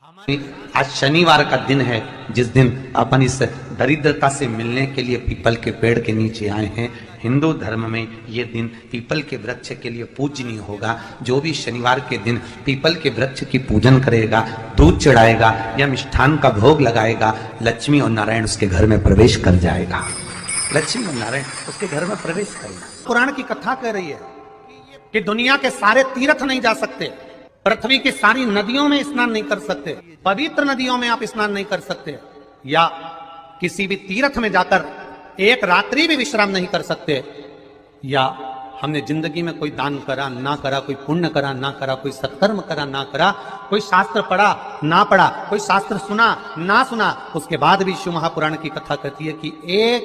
आज शनिवार का दिन है, जिस दिन अपन इस दरिद्रता से मिलने के लिए पीपल के पेड़ के नीचे आए हैं। हिंदू धर्म में ये दिन पीपल के वृक्ष के लिए पूजनीय होगा। जो भी शनिवार के दिन पीपल के वृक्ष की पूजन करेगा, दूध चढ़ाएगा या मिष्ठान का भोग लगाएगा, लक्ष्मी और नारायण उसके घर में प्रवेश कर जाएगा। लक्ष्मी और नारायण उसके घर में प्रवेश करेगा। पुराण की कथा कह रही है कि दुनिया के सारे तीर्थ नहीं जा सकते, पृथ्वी की सारी नदियों में स्नान नहीं कर सकते, पवित्र नदियों में आप स्नान नहीं कर सकते, या किसी भी तीर्थ में जाकर एक रात्रि भी विश्राम नहीं कर सकते, या हमने जिंदगी में कोई दान करा ना करा, कोई पुण्य करा ना करा, कोई सत्कर्म करा ना करा, कोई शास्त्र पढ़ा ना पढ़ा, कोई शास्त्र सुना ना सुना, उसके बाद भी शिव महापुराण की कथा कहती है कि एक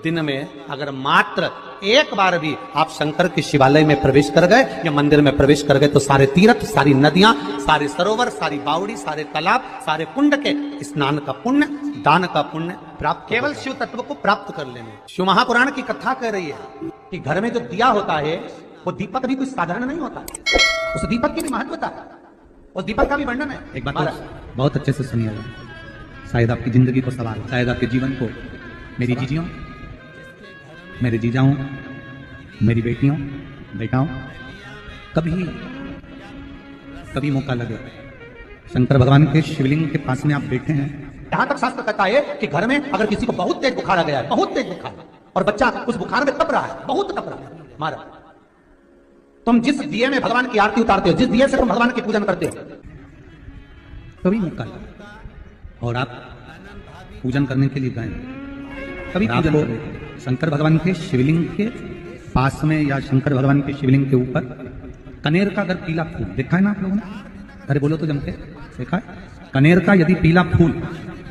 दिन में अगर मात्र एक बार भी आप शंकर के शिवालय में प्रवेश कर गए या मंदिर में प्रवेश कर गए तो सारे तीर्थ, सारी नदियां, सारे सरोवर, सारी बावड़ी, सारे तालाब, सारे कुंड के स्नान का पुण्य, दान का पुण्य प्राप्त, केवल शिव तत्व को प्राप्त कर लेने। शिव महापुराण की कथा कह रही है कि घर में जो दिया होता है वो दीपक भी कुछ साधारण नहीं होता, उस दीपक की भी महत्वता है, उस दीपक का भी वर्णन है। एक बात बहुत अच्छे से सुनिएगा, शायद आपकी जिंदगी को सवाल, शायद आपके जीवन को। मेरी जीजियों, मेरे जीजाओं, मेरी बेटियों, बेटाओं, कभी मौका लगे, शंकर भगवान के शिवलिंग के पास में आप बैठे हैं। यहां तक शास्त्र कहता है कि घर में अगर किसी को बहुत तेज बुखार आ गया है, बहुत तेज बुखार, और बच्चा उस बुखार में तप रहा है, बहुत तप रहा है, मारा, तुम जिस दिए में भगवान की आरती उतारते हो, जिस दिए से तुम भगवान की पूजन करते हो, कभी मौका लगे और आप पूजन करने के लिए गए, कभी पूजन शंकर भगवान के शिवलिंग के पास में या शंकर भगवान के शिवलिंग के ऊपर कनेर का अगर पीला फूल देखा है ना आप लोगों ने, अरे बोलो तो जम के, देखा है? कनेर का यदि पीला फूल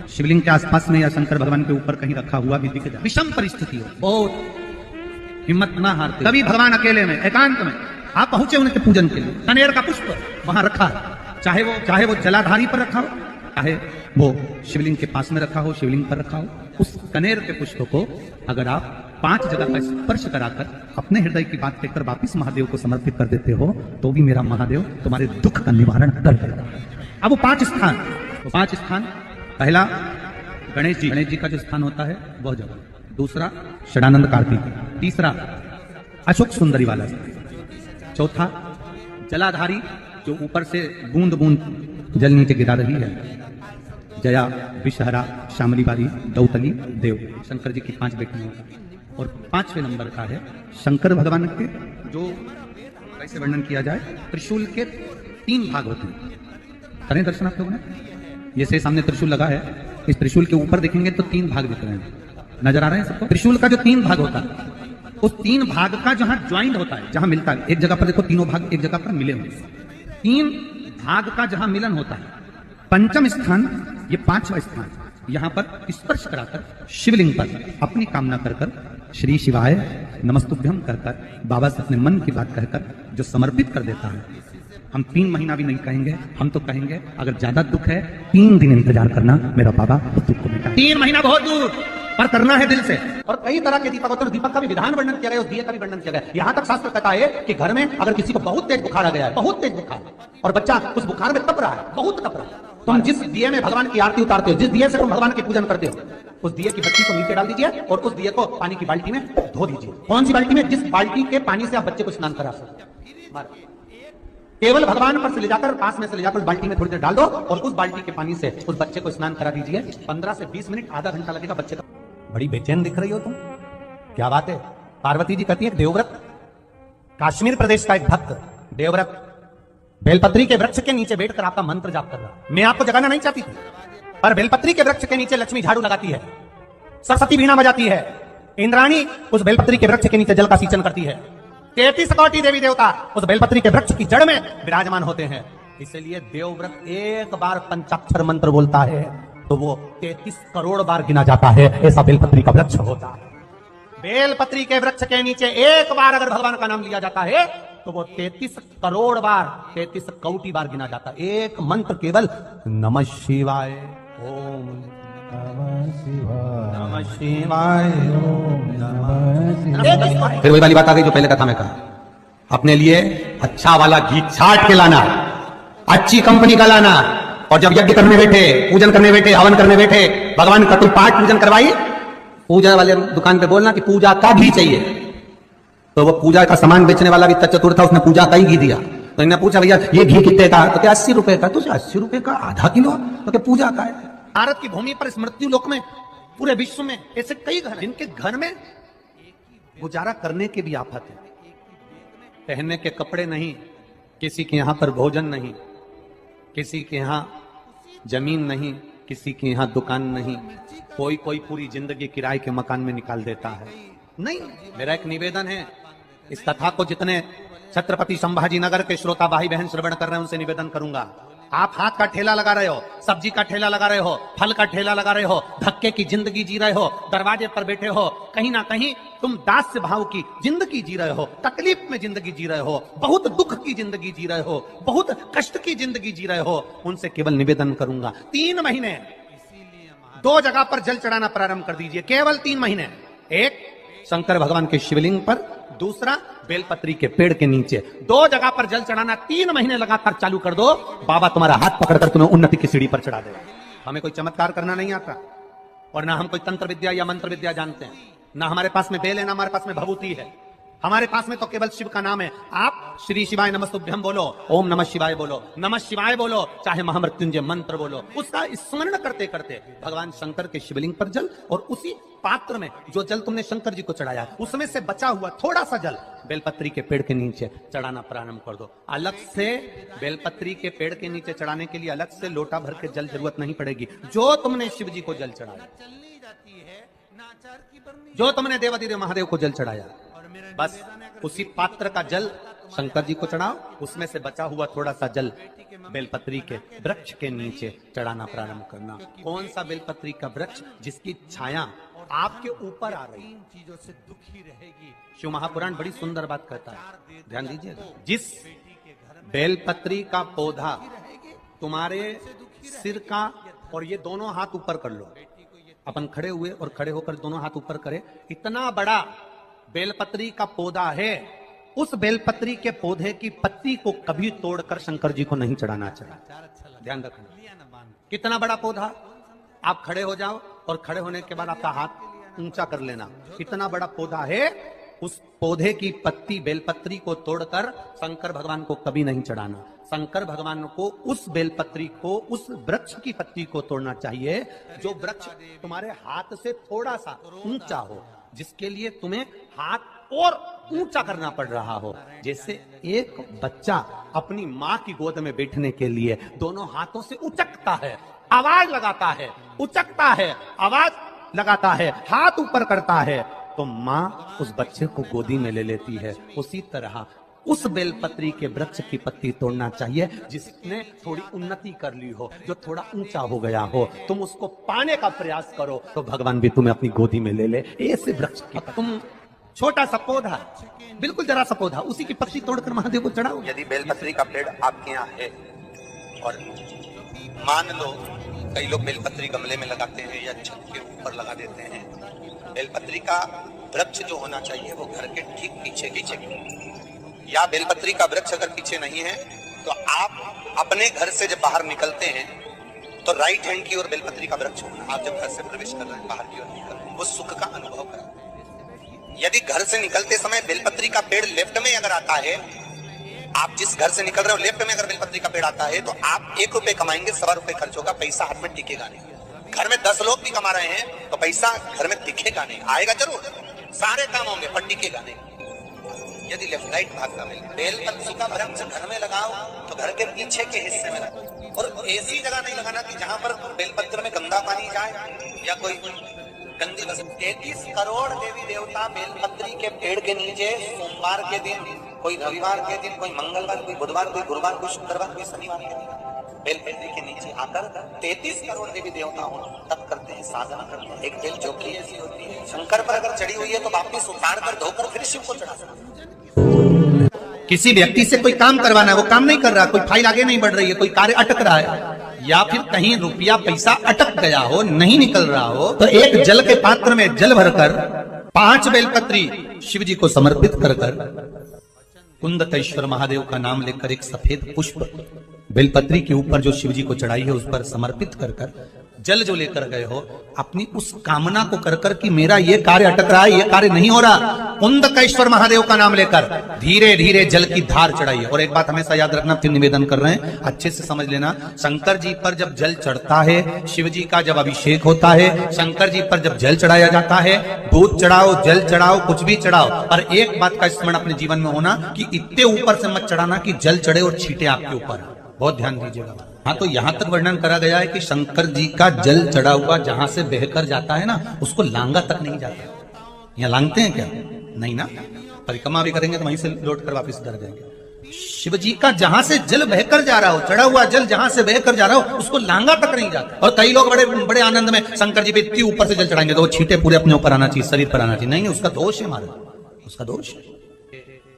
शिवलिंग के आसपास में या शंकर भगवान के ऊपर कहीं रखा हुआ भी दिख जाए, विषम परिस्थिति हो, बहुत हिम्मत ना हारते, कभी भगवान अकेले में एकांत में आप पहुंचे उनके पूजन के लिए, कनेर का पुष्प वहां रखा है, चाहे वो जलाधारी पर रखा हो, चाहे वो शिवलिंग के पास में रखा हो, शिवलिंग पर रखा हो, उस कनेर के पुष्प को अगर आप 5 जगह का स्पर्श कराकर अपने हृदय की बात कहकर वापिस महादेव को समर्पित कर देते हो तो भी मेरा महादेव तुम्हारे दुख का निवारण कर देगा। अब वो 5 स्थान, पहला गणेश जी का जो स्थान होता है वह जगह, दूसरा षडानंद कार्तिक, तीसरा अशोक सुंदरी वाला स्थान, चौथा जलाधारी जो ऊपर से बूंद बूंद जल नीचे गिरा रही है, जया, विषहरा, शामली बारी, दौतली, देव, शंकर जी की 5 बेटियों का, और 5वें नंबर का है शंकर भगवान के, जो कैसे वर्णन किया जाए, त्रिशूल के 3 भाग होते हैं। करें दर्शन आप लोगों ने, ये से सामने त्रिशूल लगा है, इस त्रिशूल के ऊपर देखेंगे तो 3 भाग दिख रहे हैं, नजर आ रहे हैं सबको? त्रिशूल का जो 3 भाग होता है, उस 3 भाग का जहां ज्वाइंट होता है, जहां मिलता है, एक जगह पर देखो तीनों भाग एक जगह पर मिले हुए, 3 भाग का जहां मिलन होता है, पंचम स्थान, ये 5वां स्थान, यहां पर स्पर्श कराकर शिवलिंग पर अपनी कामना कर श्री शिवाय नमस्तुभ्यम कहकर बाबा से अपने मन की बात कहकर जो समर्पित कर देता है, हम 3 महीना भी नहीं कहेंगे, हम तो कहेंगे अगर ज्यादा दुख है 3 दिन इंतजार करना, मेरा बाबा दुख को मिटा। 3 महीना बहुत दूर पर करना है दिल से। और कई तरह के दीपक होते हैं, दीपक का भी विधान वर्णन किया गया, उस दिए का भी वर्णन किया गया। यहां तक शास्त्र कहता है कि घर में अगर किसी को बहुत तेज बुखार आ गया है, बहुत तेज बुखार, और बच्चा उस बुखार में तप रहा है, बहुत तप रहा है, तुम जिस दिए में भगवान की आरती उतारते हो, जिस दिए से तुम भगवान की पूजन करते हो, उस दिए की बत्ती को नीचे डाल दीजिए और उस दिए को पानी की बाल्टी में धो दीजिए। कौन सी बाल्टी में? जिस बाल्टी के पानी से आप बच्चे को स्नान करा सकते, केवल भगवान पर से ले जाकर, पास में से ले जाकर उस बाल्टी में थोड़ी देर डाल दो और उस बाल्टी के पानी से उस बच्चे को स्नान करा दीजिए। 15 से 20 मिनट, आधा घंटा लगेगा बच्चे का। बड़ी बेचैन दिख रही हो तुम, क्या बात है? पार्वती जी कहती है देवव्रत, काश्मीर प्रदेश का एक भक्त देवव्रत बेलपत्री के वृक्ष के नीचे बैठकर आपका मंत्र जाप कर रहा। मैं आपको जगाना नहीं चाहती थी, पर बेलपत्री के वृक्ष के नीचे लक्ष्मी झाड़ू लगाती है, सरस्वती वीणा बजाती है, इंद्राणी उस बेलपत्री के वृक्ष के नीचे जल का सिंचन करती है, 33 कोटि देवी देवता उस बेलपत्री के वृक्ष की जड़ में विराजमान होते हैं। इसलिए देवव्रत एक बार पंचाक्षर मंत्र बोलता है तो वो 33 करोड़ बार गिना जाता है, ऐसा बेलपत्री का वृक्ष होता है। बेलपत्री के वृक्ष के नीचे एक बार अगर भगवान का नाम लिया जाता है तो वो 33 करोड़ बार, 33 कोटि बार गिना जाता है। एक मंत्र केवल नमः शिवाय ओम नमः शिवाय ओम नमः। फिर वही वाली बात आ गई जो पहले कथा में कहा, अपने लिए अच्छा वाला घी छाट के लाना, अच्छी कंपनी का लाना, और जब यज्ञ करने बैठे, पूजन करने बैठे, हवन करने बैठे, भगवान का कोई पाठ पूजन करवाइए, पूजा वाले दुकान पे बोलना कि पूजा का घी चाहिए। तो वो पूजा का सामान बेचने वाला भी चतुर था, उसने पूजा का ही घी दिया। तो इन्हें पूछा भैया ये घी कितने का? तो क्या 80 रुपए का? तो 80 रुपए का आधा किलो? तो क्या पूजा का है? भारत की भूमि पर, इस मृत्यु लोक में, पूरे विश्व में ऐसे कई घर हैं जिनके घर में गुजारा करने की भी आफत है। पहनने के कपड़े नहीं, किसी के यहां पर भोजन नहीं, किसी के यहां जमीन नहीं, किसी के यहां दुकान नहीं, कोई पूरी जिंदगी किराए के मकान में निकाल देता है। नहीं, मेरा एक निवेदन है, इस कथा को जितने छत्रपति संभाजी नगर के श्रोता भाई बहन श्रवण कर रहे हैं उनसे निवेदन करूंगा, आप हाथ का ठेला लगा रहे हो, सब्जी का ठेला लगा रहे हो, फल का ठेला लगा रहे हो, धक्के की जिंदगी जी रहे हो, दरवाजे पर बैठे हो, कहीं ना कहीं तुम दास्य भाव की जिंदगी जी रहे हो, तकलीफ में जिंदगी जी रहे हो, बहुत दुख की जिंदगी जी रहे हो, बहुत कष्ट की जिंदगी जी रहे हो, उनसे केवल निवेदन करूंगा 3 महीने 2 जगह पर जल चढ़ाना प्रारंभ कर दीजिए, केवल 3 महीने। एक शंकर भगवान के शिवलिंग पर, दूसरा बेलपत्री के पेड़ के नीचे। 2 जगह पर जल चढ़ाना 3 महीने लगातार चालू कर दो, बाबा तुम्हारा हाथ पकड़कर तुम्हें उन्नति की सीढ़ी पर चढ़ा देगा। हमें कोई चमत्कार करना नहीं आता, और ना हम कोई तंत्र विद्या या मंत्र विद्या जानते हैं, ना हमारे पास में बेल है, ना हमारे पास में भभूति है, हमारे पास में तो केवल शिव का नाम है। आप श्री शिवाय नमस्तुभ्यम बोलो, ओम नमः शिवाय बोलो, नमः शिवाय बोलो, चाहे महामृत्युंजय मंत्र बोलो, उसका स्मरण करते करते भगवान शंकर के शिवलिंग पर जल, और उसी पात्र में जो जल तुमने शंकर जी को चढ़ाया उसमें से बचा हुआ थोड़ा सा जल बेलपत्री के पेड़ के नीचे चढ़ाना प्रारंभ कर दो। अलग से बेलपत्री के पेड़ के नीचे चढ़ाने के लिए अलग से लोटा भर के जल जरूरत नहीं पड़ेगी। जो तुमने शिव जी को जल चढ़ाया, जो तुमने देवाधिदेव महादेव को जल चढ़ाया, बस उसी पात्र का जल शंकर जी को चढ़ाओ, उसमें से बचा हुआ थोड़ा सा जल बेलपत्री के वृक्ष के नीचे चढ़ाना प्रारंभ करना। कौन सा बेलपत्री का वृक्ष? जिसकी छाया आपके ऊपर आ रही चीजों से दुखी रहेगी। शिव महापुराण बड़ी सुंदर बात कहता है, ध्यान दीजिए। जिस बेलपत्री का पौधा तुम्हारे सिर का, और ये दोनों हाथ ऊपर कर लो, अपन खड़े हुए और खड़े होकर दोनों हाथ ऊपर करे, इतना बड़ा बेलपत्री का पौधा है, उस बेलपत्री के पौधे की पत्ती को कभी तोड़कर शंकर जी को नहीं चढ़ाना चाहिए। ध्यान रखना, कितना बड़ा पौधा। आप खड़े हो जाओ और खड़े होने के बाद आपका हाथ ऊंचा कर लेना, इतना बड़ा पौधा है, उस पौधे की पत्ती बेलपत्री को तोड़कर शंकर भगवान को कभी नहीं चढ़ाना। शंकर भगवान को उस बेलपत्री को, उस वृक्ष की पत्ती को तोड़ना चाहिए जो वृक्ष तुम्हारे हाथ से थोड़ा सा ऊंचा हो, जिसके लिए तुम्हें हाथ और ऊंचा करना पड़ रहा हो। जैसे एक बच्चा अपनी माँ की गोद में बैठने के लिए दोनों हाथों से उचकता है, आवाज लगाता है, उचकता है, आवाज लगाता है, हाथ ऊपर करता है, तो माँ उस बच्चे को गोदी में ले लेती है। उसी तरह उस बेलपत्री के वृक्ष की पत्ती तोड़ना चाहिए जिसने थोड़ी उन्नति कर ली हो, जो थोड़ा ऊंचा हो गया हो, तुम उसको पाने का प्रयास करो तो भगवान भी तुम्हें अपनी गोदी में ले ले। ऐसे वृक्ष की तुम छोटा सा पौधा, बिल्कुल जरा सा पौधा, उसी की पत्ती तोड़कर महादेव को चढ़ाओ। यदि बेलपत्री का पेड़ आपके यहाँ है, और मान लो कई लोग बेलपत्री गमले में लगाते हैं या छत के ऊपर लगा देते हैं, बेलपत्री का वृक्ष जो होना चाहिए वो घर के ठीक पीछे या बेलपत्री का वृक्ष अगर पीछे नहीं है तो आप अपने घर से जब बाहर निकलते हैं तो राइट हैंड की ओर बेलपत्री का वृक्ष होना। आप जब घर से प्रवेश कर रहे हैं, बाहर की ओर निकल रहे हैं, वो सुख का अनुभव करें। यदि घर से निकलते समय बेलपत्री का पेड़ लेफ्ट में अगर आता है, आप जिस घर से निकल रहे हो लेफ्ट में अगर बेलपत्री का पेड़ आता है, तो आप 1 रुपए कमाएंगे, 1.25 रुपए खर्च होगा, पैसा हाथ में टिकेगा नहीं। घर में 10 लोग भी कमा रहे हैं तो पैसा घर में दिखेगा नहीं, आएगा जरूर, सारे काम होंगे पर टिकेगा नहीं। यदि लेफ्ट राइट भाग का बेलपत्री का वृक्ष घर में लगाओ तो घर के पीछे के हिस्से में लगाओ, और ऐसी जगह नहीं लगाना कि जहां पर बेलपत्र में गंदा पानी जाए या कोई गंदी वस्तु। 33 करोड़ देवी देवता बेलपत्री के पेड़ के नीचे सोमवार के दिन, कोई रविवार के दिन, कोई मंगलवार, कोई बुधवार, कोई गुरुवार, कोई शुक्रवार, कोई शनिवार के दिन बेलपत्री के नीचे आकर 33 करोड़ देवी देवता हो तप करते हैं, साधना करते हैं। एक बेल चौकी ऐसी होती है, शंकर पर अगर चढ़ी हुई है तो वापिस उतार कर धोकर फिर शिव को चढ़ा सकते। किसी व्यक्ति से कोई काम करवाना है, वो काम नहीं कर रहा, कोई फाइल आगे नहीं बढ़ रही है, कोई कार्य अटक रहा है, या फिर कहीं रुपया पैसा अटक गया हो, नहीं निकल रहा हो, तो एक जल के पात्र में जल भरकर 5 बेलपत्री शिव जी को समर्पित कर कुंदकेश्वर महादेव का नाम लेकर एक सफेद पुष्प बेलपत्री के ऊपर जो शिव जी को चढ़ाई है उस पर समर्पित कर कर जल जो लेकर गए हो, अपनी उस कामना को कर कर कि मेरा ये कार्य अटक रहा है, ये कार्य नहीं हो रहा, कुंदकेश्वर महादेव का नाम लेकर धीरे धीरे जल की धार चढ़ाइए। और एक बात हमेशा याद रखना, फिर निवेदन कर रहे हैं, अच्छे से समझ लेना, शंकर जी पर जब जल चढ़ता है, शिव जी का जब अभिषेक होता है, शंकर जी पर जब जल चढ़ाया जाता है, दूध चढ़ाओ, जल चढ़ाओ, कुछ भी चढ़ाओ, पर एक बात का स्मरण अपने जीवन में होना कि इतने ऊपर से मत चढ़ाना कि जल चढ़े और छींटे आपके ऊपर। बहुत ध्यान दीजिएगा। हाँ, तो यहां तक वर्णन करा गया है कि शंकर जी का जल चढ़ा हुआ जहां से बहकर जाता है ना, उसको लांगा तक नहीं जाता। यहाँ लांगते हैं क्या? नहीं ना, परिक्रमा भी करेंगे तो वहीं से लौट कर वापस उतर जाएंगे। शिव जी का जहां से जल बहकर जा रहा हो, चढ़ा हुआ जल जहां से बहकर जा रहा हो, उसको लांगा तक नहीं जाता। और कई लोग बड़े बड़े आनंद में शंकर जी पे इतनी ऊपर से जल चढ़ाएंगे तो वो छींटे पूरे अपने ऊपर आना चाहिए, शरीर पर आना चाहिए। नहीं, उसका दोष है हमारा, उसका दोष है।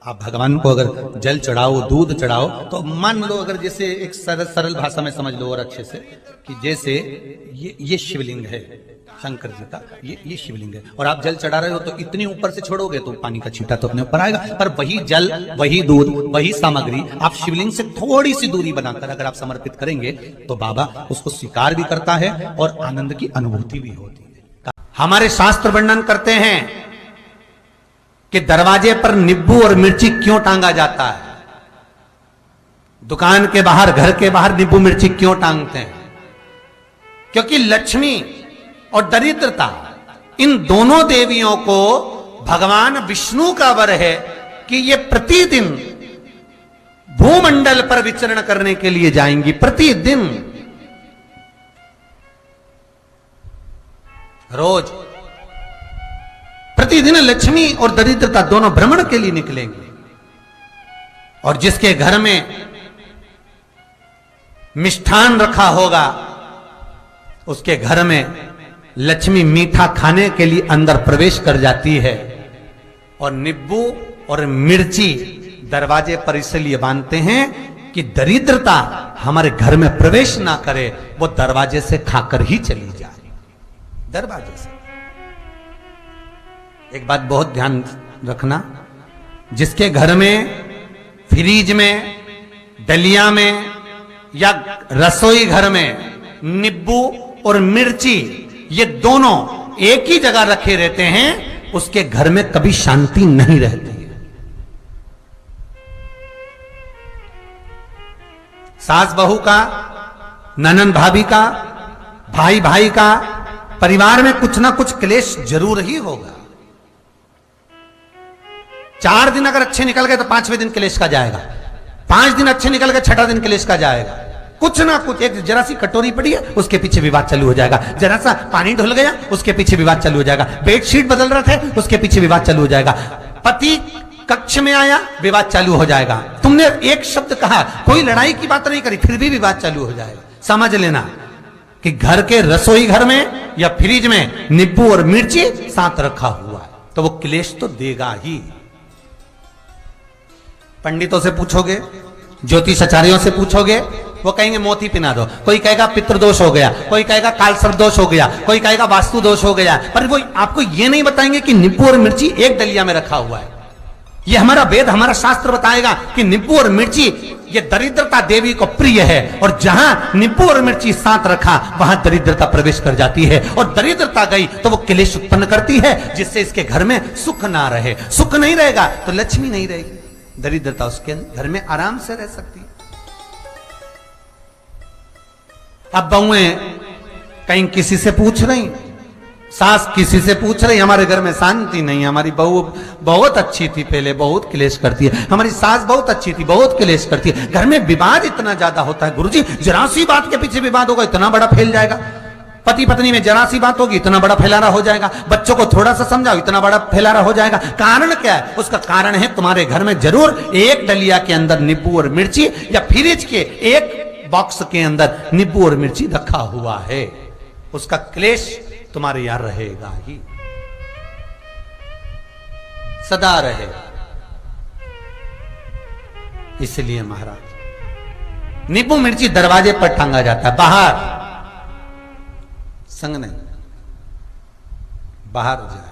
आप भगवान को अगर जल चढ़ाओ, दूध चढ़ाओ, तो मान लो अगर जैसे एक सरल भाषा में समझ लो और अच्छे से कि जैसे ये शिवलिंग है शंकर जी का, ये शिवलिंग है और आप जल चढ़ा रहे हो तो इतनी ऊपर से छोड़ोगे तो पानी का छींटा तो अपने ऊपर आएगा। पर वही जल, वही दूध, वही सामग्री आप शिवलिंग से थोड़ी सी दूरी बनाकर अगर आप समर्पित करेंगे तो बाबा उसको स्वीकार भी करता है और आनंद की अनुभूति भी होती है। हमारे शास्त्र वर्णन करते हैं कि दरवाजे पर नींबू और मिर्ची क्यों टांगा जाता है, दुकान के बाहर, घर के बाहर नींबू मिर्ची क्यों टांगते हैं? क्योंकि लक्ष्मी और दरिद्रता, इन दोनों देवियों को भगवान विष्णु का वर है कि ये प्रतिदिन भूमंडल पर विचरण करने के लिए जाएंगी। प्रतिदिन, रोज प्रतिदिन लक्ष्मी और दरिद्रता दोनों भ्रमण के लिए निकलेंगे। और जिसके घर में मिष्ठान रखा होगा उसके घर में लक्ष्मी मीठा खाने के लिए अंदर प्रवेश कर जाती है। और नींबू और मिर्ची दरवाजे पर इसलिए बांधते हैं कि दरिद्रता हमारे घर में प्रवेश ना करे, वो दरवाजे से खाकर ही चली जाए, दरवाजे से। एक बात बहुत ध्यान रखना, जिसके घर में फ्रिज में, दलिया में या रसोई घर में नींबू और मिर्ची ये दोनों एक ही जगह रखे रहते हैं, उसके घर में कभी शांति नहीं रहती है। सास बहू का, ननंद भाभी का, भाई भाई का, परिवार में कुछ ना कुछ क्लेश जरूर ही होगा। 4 दिन अगर अच्छे निकल गए तो 5वें दिन क्लेश का जाएगा, 5 दिन अच्छे निकल गए 6ठा दिन क्लेश का जाएगा। कुछ ना कुछ, एक जरा सी कटोरी पड़ी है उसके पीछे विवाद चालू हो जाएगा, जरा सा पानी ढुल गया उसके पीछे विवाद चालू हो जाएगा, बेडशीट बदल रहे थे उसके पीछे विवाद चालू हो जाएगा, पति कक्ष में आया विवाद चालू हो जाएगा, तुमने एक शब्द कहा, कोई लड़ाई की बात नहीं करी, फिर भी विवाद चालू हो जाएगा। समझ लेना कि घर के रसोई घर में या फ्रिज में नींबू और मिर्ची साथ रखा हुआ है तो वो क्लेश तो देगा ही। पंडितों से पूछोगे, ज्योतिषाचार्यों से पूछोगे, वो कहेंगे मोती पिना दो, कोई कहेगा पितृदोष हो गया, कोई कहेगा काल सर्प दोष हो गया, कोई कहेगा वास्तु दोष हो गया, पर वो आपको ये नहीं बताएंगे कि नींबू और मिर्ची एक दलिया में रखा हुआ है। ये हमारा वेद, हमारा शास्त्र बताएगा कि नींबू और मिर्ची ये दरिद्रता देवी को प्रिय है, और जहां नींबू और मिर्ची साथ रखा वहां दरिद्रता प्रवेश कर जाती है, और दरिद्रता गई तो वो क्लेश उत्पन्न करती है, जिससे इसके घर में सुख ना रहे। सुख नहीं रहेगा तो लक्ष्मी नहीं रहेगी, दरिद्रता उसके घर में आराम से रह सकती है। अब बहुएं कहीं किसी से पूछ रही, सास किसी से पूछ रही, हमारे घर में शांति नहीं, हमारी बहू बहुत अच्छी थी पहले, बहुत क्लेश करती है, हमारी सास बहुत अच्छी थी, बहुत क्लेश करती है, घर में विवाद इतना ज्यादा होता है। गुरुजी, जरा सी बात के पीछे विवाद होगा इतना बड़ा फैल जाएगा, पति पत्नी में जरा सी बात होगी इतना बड़ा फैलाना हो जाएगा, बच्चों को थोड़ा सा समझाओ इतना बड़ा फैलाना हो जाएगा। कारण क्या है? उसका कारण है तुम्हारे घर में जरूर एक डलिया के अंदर नींबू और मिर्ची या फ्रिज के एक बॉक्स के अंदर नींबू और मिर्ची रखा हुआ है, उसका क्लेश तुम्हारे यार रहेगा ही, सदा रहेगा। इसलिए महाराज नींबू मिर्ची दरवाजे पर टांगा जाता है, बाहर संग नहीं, बाहर जाए।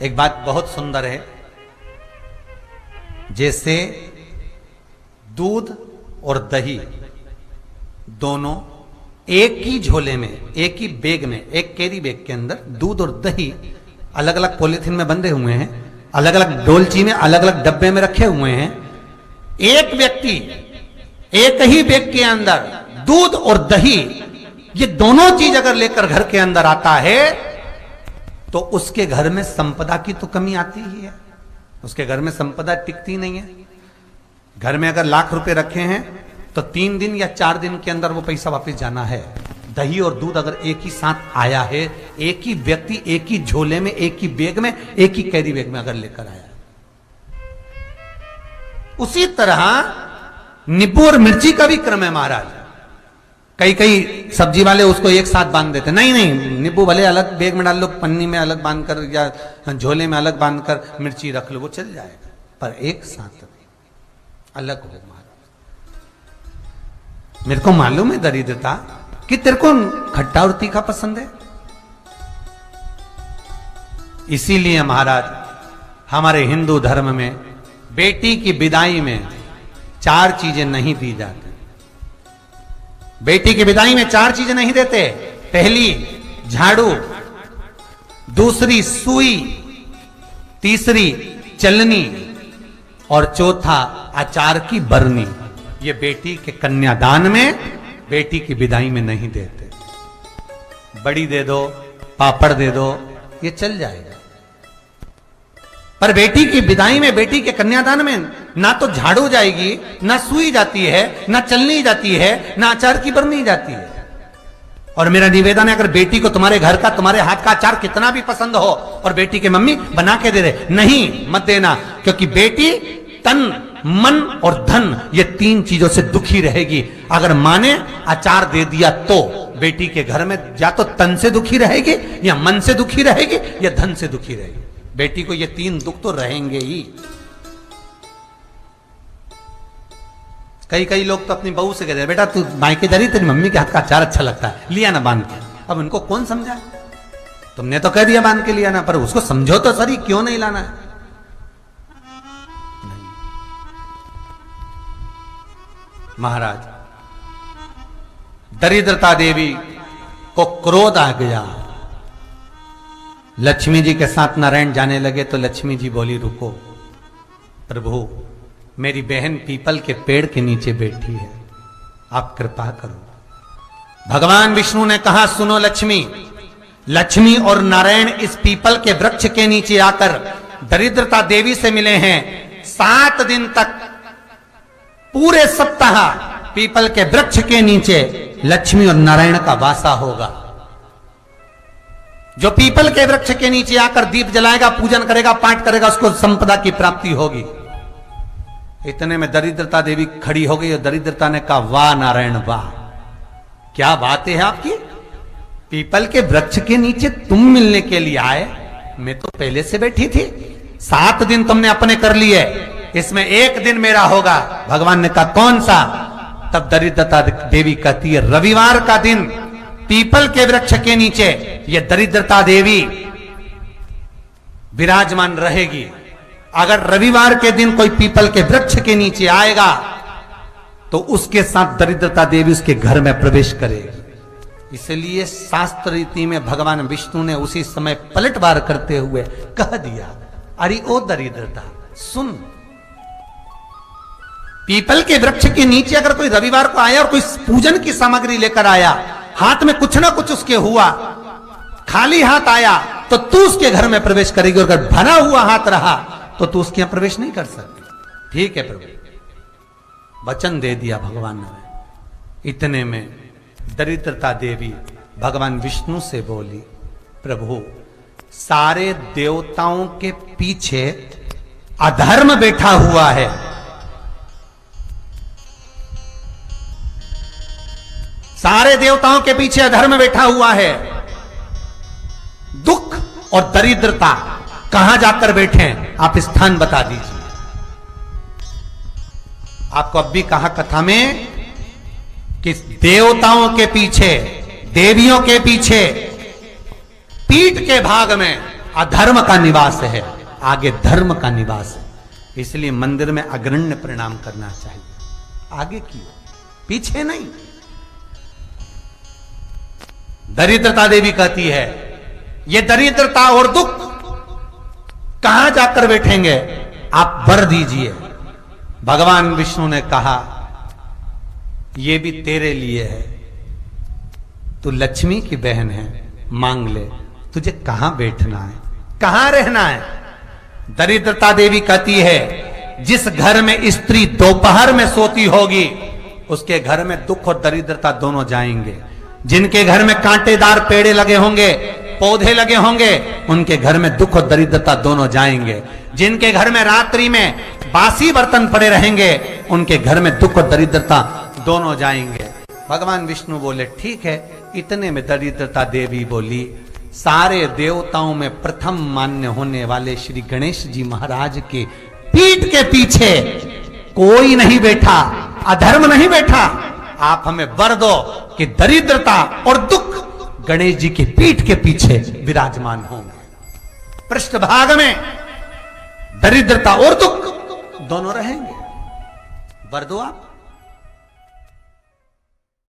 एक बात बहुत सुंदर है, जैसे दूध और दही दोनों एक ही झोले में, एक ही बैग में, एक कैरी बैग के अंदर दूध और दही अलग अलग पॉलिथीन में बंधे हुए हैं, अलग अलग डोलची में, अलग अलग डब्बे में रखे हुए हैं। एक व्यक्ति एक ही बैग के अंदर दूध और दही, ये दोनों चीज अगर लेकर घर के अंदर आता है तो उसके घर में संपदा की तो कमी आती ही है, उसके घर में संपदा टिकती नहीं है। घर में अगर लाख रुपए रखे हैं तो 3 दिन या 4 दिन के अंदर वो पैसा वापस जाना है। दही और दूध अगर एक ही साथ आया है, एक ही व्यक्ति एक ही झोले में, एक ही बैग में, एक ही कैरी बैग में अगर लेकर आया, उसी तरह नींबू और मिर्ची का भी क्रम है महाराज। कई कई सब्जी वाले उसको एक साथ बांध देते, नहीं नहीं, नींबू भले अलग बैग में डाल लो, पन्नी में अलग बांध कर या झोले में अलग बांध कर मिर्ची रख लो, वो चल जाएगा, पर एक साथ अलग हो महाराज। मेरे को मालूम है दरिद्रता कि तेरे को खट्टा और तीखा पसंद है, इसीलिए महाराज हमारे हिंदू धर्म में बेटी की विदाई में 4 चीजें नहीं दी जाती। बेटी की विदाई में 4 चीजें नहीं देते। पहली झाड़ू, दूसरी सुई, तीसरी चलनी और चौथा अचार की बरनी। ये बेटी के कन्यादान में, बेटी की विदाई में नहीं देते। बड़ी दे दो, पापड़ दे दो, ये चल जाएगा, पर बेटी की विदाई में, बेटी के कन्यादान में ना तो झाड़ू जाएगी, ना सुई जाती है, ना चलनी जाती है, ना अचार की बरनी जाती है। और मेरा निवेदन है, अगर बेटी को तुम्हारे घर का, तुम्हारे हाथ का अचार कितना भी पसंद हो और बेटी के मम्मी बना के दे दे, नहीं मत देना, क्योंकि बेटी तन, मन और धन, ये 3 चीजों से दुखी रहेगी। अगर मां ने अचार दे दिया तो बेटी के घर में या तो तन से दुखी रहेगी, या मन से दुखी रहेगी, या धन से दुखी रहेगी। बेटी को ये 3 दुख तो रहेंगे ही। कई कई लोग तो अपनी बहू से कहते हैं, बेटा तू मायके जा रही, तेरी मम्मी के हाथ का अचार अच्छा लगता है, लिया ना बांध के। अब उनको कौन समझा? तुमने तो कह दिया बांध के लिया ना, पर उसको समझो तो सही, क्यों नहीं लाना है? महाराज, दरिद्रता देवी को क्रोध आ गया। लक्ष्मी जी के साथ नारायण जाने लगे तो लक्ष्मी जी बोली, रुको प्रभु, मेरी बहन पीपल के पेड़ के नीचे बैठी है, आप कृपा करो। भगवान विष्णु ने कहा, सुनो लक्ष्मी, लक्ष्मी और नारायण इस पीपल के वृक्ष के नीचे आकर दरिद्रता देवी से मिले हैं। 7 दिन तक, पूरे सप्ताह पीपल के वृक्ष के नीचे लक्ष्मी और नारायण का वासा होगा। जो पीपल के वृक्ष के नीचे आकर दीप जलाएगा, पूजन करेगा, पाठ करेगा, उसको संपदा की प्राप्ति होगी। इतने में दरिद्रता देवी खड़ी हो गई और दरिद्रता ने कहा, वाह नारायण वाह, क्या बात है आपकी, पीपल के वृक्ष के नीचे तुम मिलने के लिए आए, मैं तो पहले से बैठी थी। 7 दिन तुमने अपने कर लिए, इसमें 1 दिन मेरा होगा। भगवान ने कहा, कौन सा? तब दरिद्रता देवी कहती है, रविवार का दिन पीपल के वृक्ष के नीचे ये दरिद्रता देवी विराजमान रहेगी। अगर रविवार के दिन कोई पीपल के वृक्ष के नीचे आएगा तो उसके साथ दरिद्रता देवी उसके घर में प्रवेश करेगी। इसलिए शास्त्र रीति में भगवान विष्णु ने उसी समय पलटवार करते हुए कह दिया, अरे ओ दरिद्रता सुन, पीपल के वृक्ष के नीचे अगर कोई रविवार को आया और कोई पूजन की सामग्री लेकर आया, हाथ में कुछ ना कुछ उसके हुआ, खाली हाथ आया तो तू उसके घर में प्रवेश करेगी, और अगर भरा हुआ हाथ रहा तो तू उसके यहां प्रवेश नहीं कर सकती। ठीक है प्रभु, वचन दे दिया भगवान ने। इतने में दरिद्रता देवी भगवान विष्णु से बोली, प्रभु सारे देवताओं के पीछे अधर्म बैठा हुआ है, सारे देवताओं के पीछे अधर्म बैठा हुआ है। दुख और दरिद्रता कहां जाकर बैठे हैं, आप स्थान बता दीजिए। आपको अब भी कहा कथा में कि देवताओं के पीछे, देवियों के पीछे, पीठ के भाग में अधर्म का निवास है, आगे धर्म का निवास है। इसलिए मंदिर में अग्रण्य प्रणाम करना चाहिए। आगे की ओर, पीछे नहीं। दरिद्रता देवी कहती है ये दरिद्रता और दुख कहां जाकर बैठेंगे, आप वर दीजिए। भगवान विष्णु ने कहा ये भी तेरे लिए है, तू लक्ष्मी की बहन है, मांग ले, तुझे कहां बैठना है, कहां रहना है। दरिद्रता देवी कहती है जिस घर में स्त्री दोपहर में सोती होगी उसके घर में दुख और दरिद्रता दोनों जाएंगे। जिनके घर में कांटेदार पेड़े लगे होंगे, पौधे लगे होंगे, उनके घर में दुख और दरिद्रता दोनों जाएंगे। जिनके घर में रात्रि में बासी बर्तन पड़े रहेंगे उनके घर में दुख और दरिद्रता दोनों जाएंगे। भगवान विष्णु बोले ठीक है। इतने में दरिद्रता देवी बोली सारे देवताओं में प्रथम मान्य होने वाले श्री गणेश जी महाराज के पीठ के पीछे कोई नहीं बैठा, अधर्म नहीं बैठा। आप हमें वर दो कि दरिद्रता और दुख गणेश जी की पीठ के पीछे विराजमान होंगे, पृष्ठभाग में दरिद्रता और दुख दोनों रहेंगे। वर दो आप।